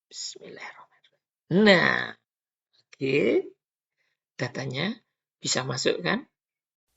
Bismillahirrahmanirrahim. Nah, oke, datanya bisa masuk kan?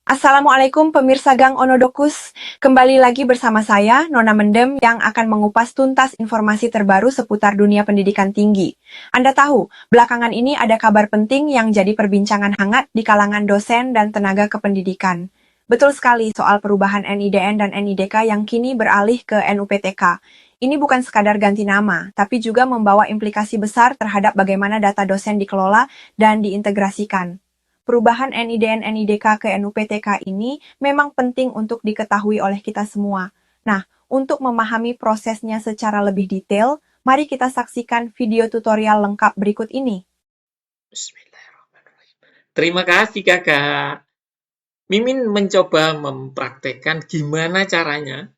Assalamualaikum pemirsa Gang Onodokus, kembali lagi bersama saya, Nona Mendem, yang akan mengupas tuntas informasi terbaru seputar dunia pendidikan tinggi. Anda tahu, belakangan ini ada kabar penting yang jadi perbincangan hangat di kalangan dosen dan tenaga kependidikan. Betul sekali soal perubahan NIDN dan NIDK yang kini beralih ke NUPTK. Ini bukan sekadar ganti nama, tapi juga membawa implikasi besar terhadap bagaimana data dosen dikelola dan diintegrasikan. Perubahan NIDN-NIDK ke NUPTK ini memang penting untuk diketahui oleh kita semua. Nah, untuk memahami prosesnya secara lebih detail, mari kita saksikan video tutorial lengkap berikut ini. Bismillahirrahmanirrahim. Terima kasih kakak. Mimin mencoba mempraktekkan gimana caranya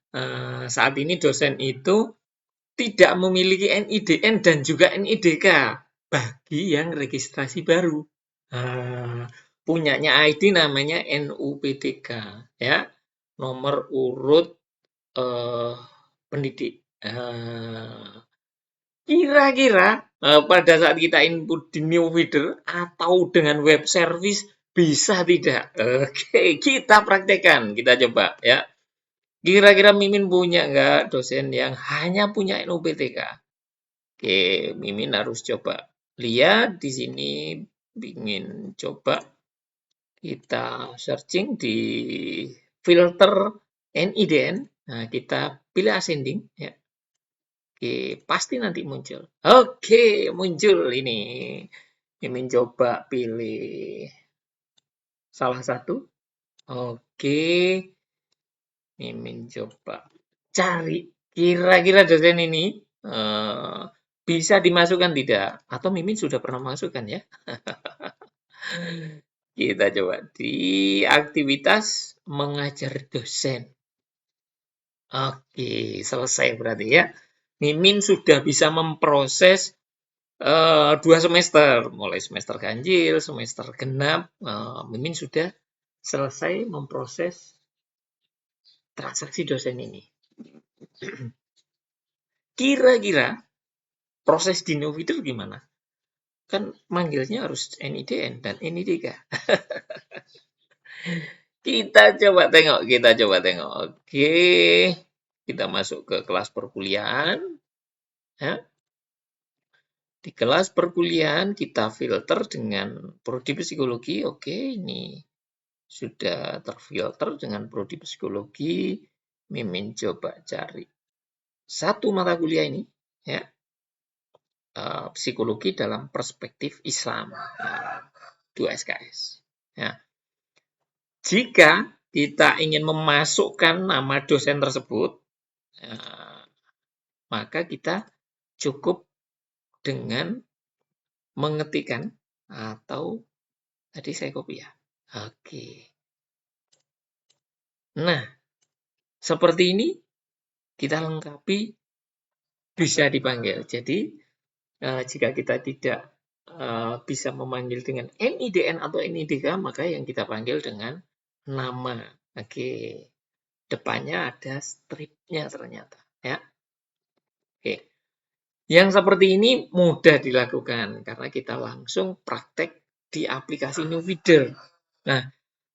saat ini dosen itu tidak memiliki NIDN dan juga NIDK bagi yang registrasi baru. Punyanya ID namanya NUPTK, ya, nomor urut pendidik. Kira-kira pada saat kita input di new feeder atau dengan web service bisa tidak? Oke, kita praktekkan, kita coba ya. Kira-kira Mimin punya nggak dosen yang hanya punya NUPTK? Oke, Mimin harus coba lihat di sini. Ingin coba kita searching di filter NIDN. Nah, kita pilih ascending ya. Oke, pasti nanti muncul. Oke, muncul ini. Mimin coba pilih salah satu. Oke, Mimin coba cari kira-kira dosen ini bisa dimasukkan tidak? Atau Mimin sudah pernah masukkan ya? Kita coba di aktivitas mengajar dosen. Oke, selesai berarti ya. Mimin sudah bisa memproses 2 semester, mulai semester ganjil, semester genap, Mimin sudah selesai memproses transaksi dosen ini. Kira-kira proses di Noviter gimana? Kan manggilnya harus NIDN dan NIDK. Kita coba tengok. Oke, kita masuk ke kelas perkuliahan. Ya. Di kelas perkuliahan kita filter dengan prodi psikologi. Oke, ini sudah terfilter dengan prodi psikologi. Mimin coba cari satu mata kuliah ini, ya, psikologi dalam perspektif Islam, 2 SKS. Ya. Jika kita ingin memasukkan nama dosen tersebut, maka kita cukup dengan mengetikkan atau tadi saya copy ya. Oke. Nah, seperti ini kita lengkapi bisa dipanggil. Jadi, jika kita tidak bisa memanggil dengan NIDN atau NIDK, maka yang kita panggil dengan nama. Oke. Depannya ada stripnya ternyata. Ya. Oke. Yang seperti ini mudah dilakukan karena kita langsung praktek di aplikasi New Feeder. Nah,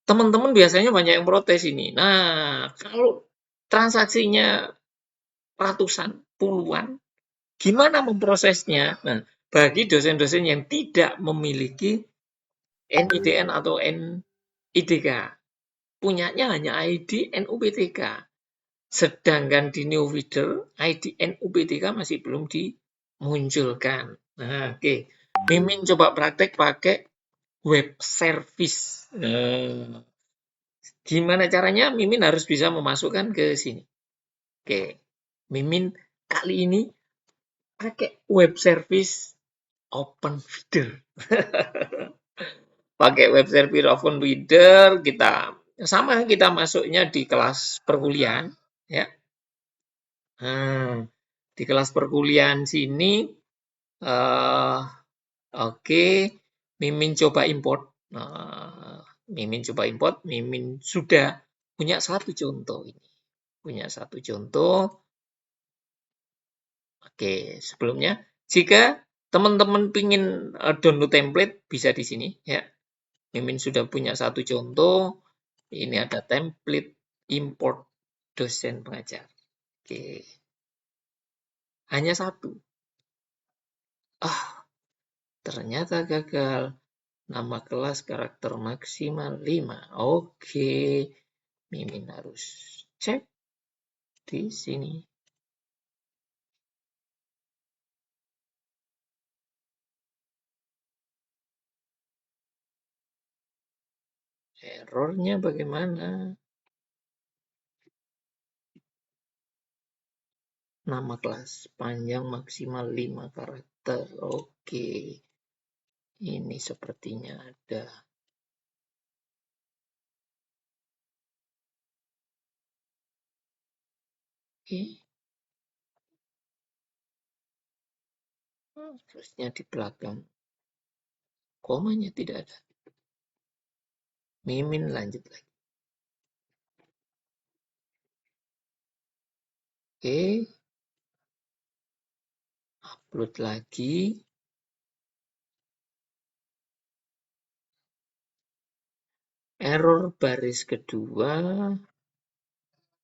teman-teman biasanya banyak yang protes ini. Nah, kalau transaksinya ratusan, puluhan, gimana memprosesnya? Nah, bagi dosen-dosen yang tidak memiliki NIDN atau NIDK, punyanya hanya ID NUPTK. Sedangkan di New Feeder, ID NUPTK masih belum dimunculkan. Nah, oke. Mimin coba praktek pakai web service. Gimana caranya? Mimin harus bisa memasukkan ke sini. Oke. Mimin kali ini pakai web service Open Feeder. Pakai web service Open Feeder, kita masuknya di kelas perkuliahan, ya. Di kelas perkuliahan sini, oke, Mimin coba import. Mimin sudah punya satu contoh ini. Punya satu contoh. Oke, sebelumnya Jika teman-teman pingin download template, bisa di sini ya. Mimin sudah punya satu contoh. Ini ada template import dosen pengajar. Oke, hanya satu. Ternyata gagal. Nama kelas karakter maksimal 5. Oke, Mimin harus cek di sini. Errornya bagaimana? Nama kelas panjang maksimal 5 karakter. Oke, ini sepertinya ada. Oke. Terusnya di belakang komanya tidak ada. Mimin lanjut lagi. Oke, upload lagi. Error baris kedua.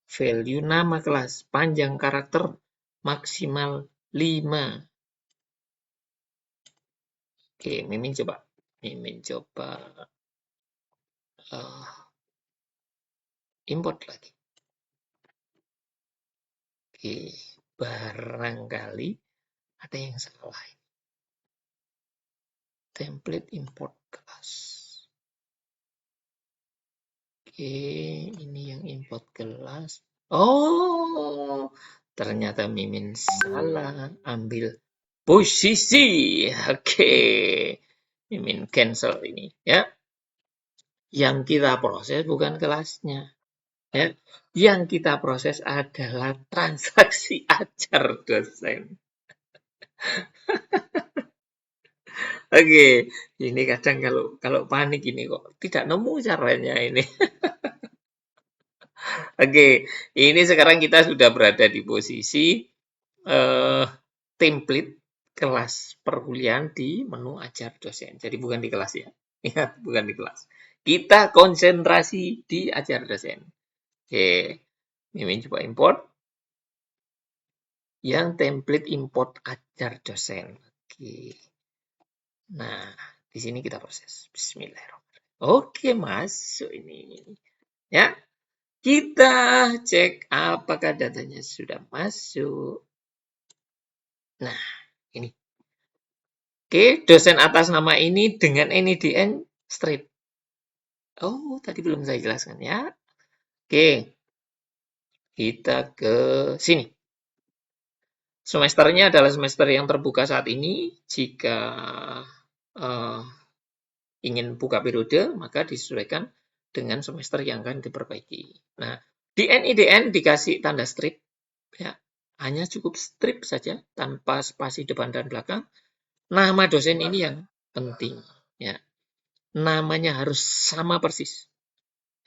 Value nama kelas panjang karakter maksimal 5. Oke, Mimin coba. Import lagi. Oke, barangkali ada yang salah. Template import kelas. Oke, ini yang import kelas. Oh, ternyata Mimin salah ambil posisi. Oke, Mimin cancel ini ya. Yang kita proses bukan kelasnya. Ya. Yang kita proses adalah transaksi ajar dosen. Oke, ini kadang kalau panik ini kok tidak nemu caranya ini. Oke, ini sekarang kita sudah berada di posisi template kelas perkuliahan di menu ajar dosen. Jadi bukan di kelas ya. Ingat, bukan di kelas. Kita konsentrasi di ajar dosen. Oke, Mimin coba import. Yang template import ajar dosen. Oke. Nah, di sini kita proses. Bismillahirrahmanirrahim. Oke, masuk ini. Ya, kita cek apakah datanya sudah masuk. Nah, ini. Oke, dosen atas nama ini dengan NIDN strip. Oh, tadi belum saya jelaskan ya. Oke, kita ke sini. Semesternya adalah semester yang terbuka saat ini. Jika ingin buka periode, maka disesuaikan dengan semester yang akan diperbaiki. Nah, di NIDN dikasih tanda strip, ya, hanya cukup strip saja, tanpa spasi depan dan belakang. Nama dosen ini yang penting, ya. Namanya harus sama persis,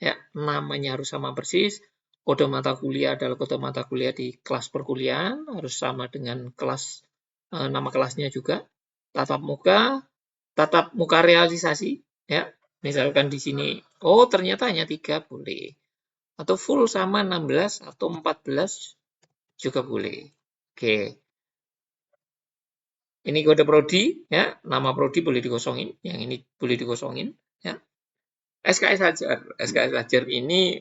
ya. Namanya harus sama persis. Kode mata kuliah adalah kode mata kuliah di kelas perkuliahan, harus sama dengan kelas nama kelasnya juga. Tatap muka realisasi, ya. Misalkan di sini, oh ternyata hanya 3 boleh. Atau full sama 16 atau 14 juga boleh. Oke. Ini kode prodi, ya. Nama prodi boleh dikosongin, yang ini boleh dikosongin, ya. SKS ajar. SKS ajar ini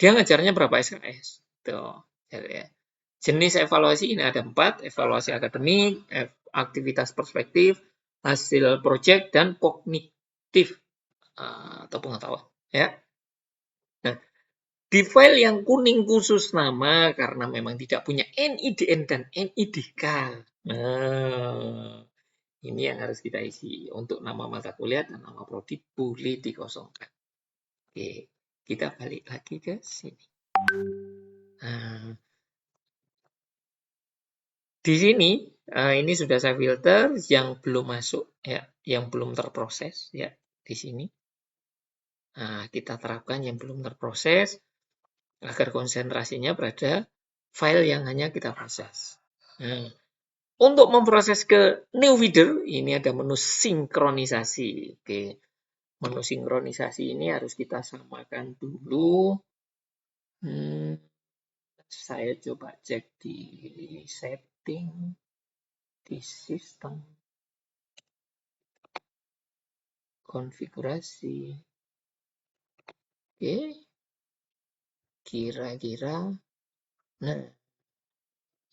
dia ngajarnya berapa SKS? Tuh, ya. Jenis evaluasi ini ada 4, evaluasi akademik, aktivitas perspektif, hasil project, dan kognitif atau pengetahuan. Ya. Nah, di file yang kuning khusus nama karena memang tidak punya NIDN dan NIDK. Nah, ini yang harus kita isi. Untuk nama mata kuliah dan nama prodi boleh dikosongkan. Oke, kita balik lagi ke sini. Nah, di sini ini sudah saya filter yang belum masuk ya, yang belum terproses ya di sini. Nah, kita terapkan yang belum terproses agar konsentrasinya pada file yang hanya kita proses. Nah, Untuk memproses ke new feeder, ini ada menu sinkronisasi. Oke, menu sinkronisasi ini harus kita samakan dulu. Saya coba cek di setting, di sistem, konfigurasi. Oke, kira-kira, nah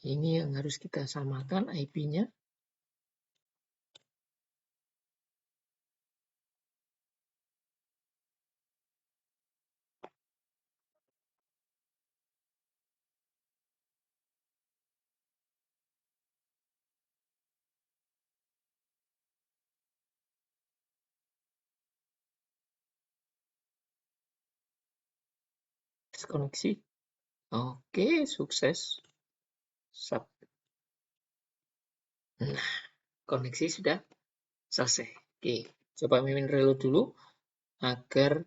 ini yang harus kita samakan IP-nya. Koneksi. Oke, sukses. Nah, koneksi sudah selesai. Oke, coba Mimin reload dulu agar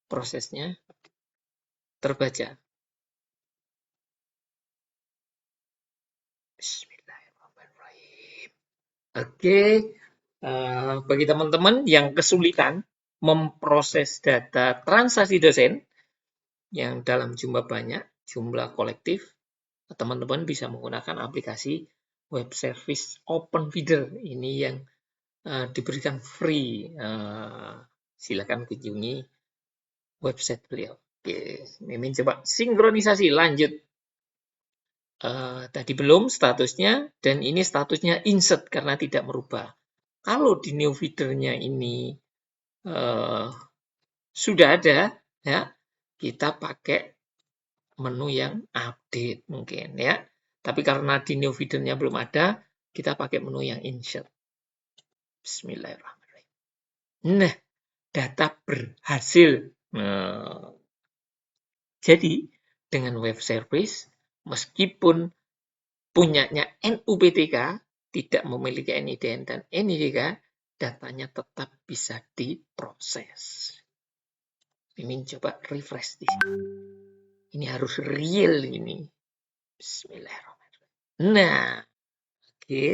prosesnya terbaca. Bismillahirrahmanirrahim. Oke, bagi teman-teman yang kesulitan memproses data transaksi dosen yang dalam jumlah banyak, jumlah kolektif, teman-teman bisa menggunakan aplikasi web service Open Feeder. Ini yang diberikan free. Silakan kunjungi website beliau. Oke, Mimin coba sinkronisasi lanjut. Tadi belum statusnya, dan ini statusnya insert karena tidak merubah. Kalau di new feeder-nya ini sudah ada, ya kita pakai menu yang update mungkin ya. Tapi karena di new feeder-nya belum ada, kita pakai menu yang insert. Bismillahirrahmanirrahim. Nah, data berhasil. Jadi, dengan web service, meskipun punyanya NUPTK, tidak memiliki NIDN dan NIDK, datanya tetap bisa diproses. Ini coba refresh di sini. Ini harus real ini. Bismillahirrahmanirrahim. Nah, oke.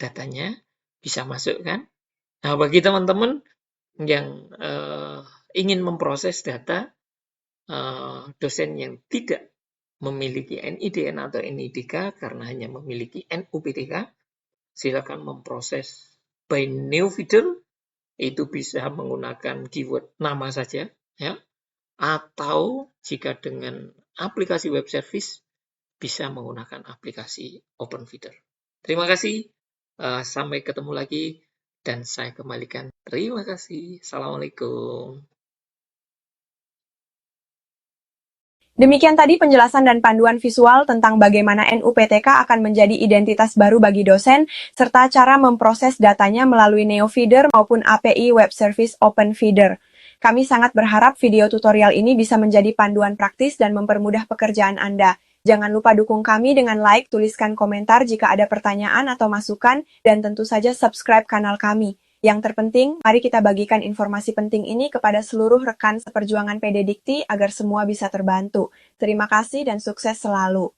Datanya bisa masuk kan? Nah, bagi teman-teman yang ingin memproses data dosen yang tidak memiliki NIDN atau NIDK karena hanya memiliki NUPTK, silakan memproses by new feeder. Itu bisa menggunakan keyword nama saja, ya. Atau jika dengan aplikasi web service bisa menggunakan aplikasi Open Feeder. Terima kasih. Sampai ketemu lagi dan saya kembalikan. Terima kasih. Assalamualaikum. Demikian tadi penjelasan dan panduan visual tentang bagaimana NUPTK akan menjadi identitas baru bagi dosen, serta cara memproses datanya melalui NeoFeeder maupun API Web Service Open Feeder. Kami sangat berharap video tutorial ini bisa menjadi panduan praktis dan mempermudah pekerjaan Anda. Jangan lupa dukung kami dengan like, tuliskan komentar jika ada pertanyaan atau masukan, dan tentu saja subscribe kanal kami. Yang terpenting, mari kita bagikan informasi penting ini kepada seluruh rekan seperjuangan PD Dikti agar semua bisa terbantu. Terima kasih dan sukses selalu.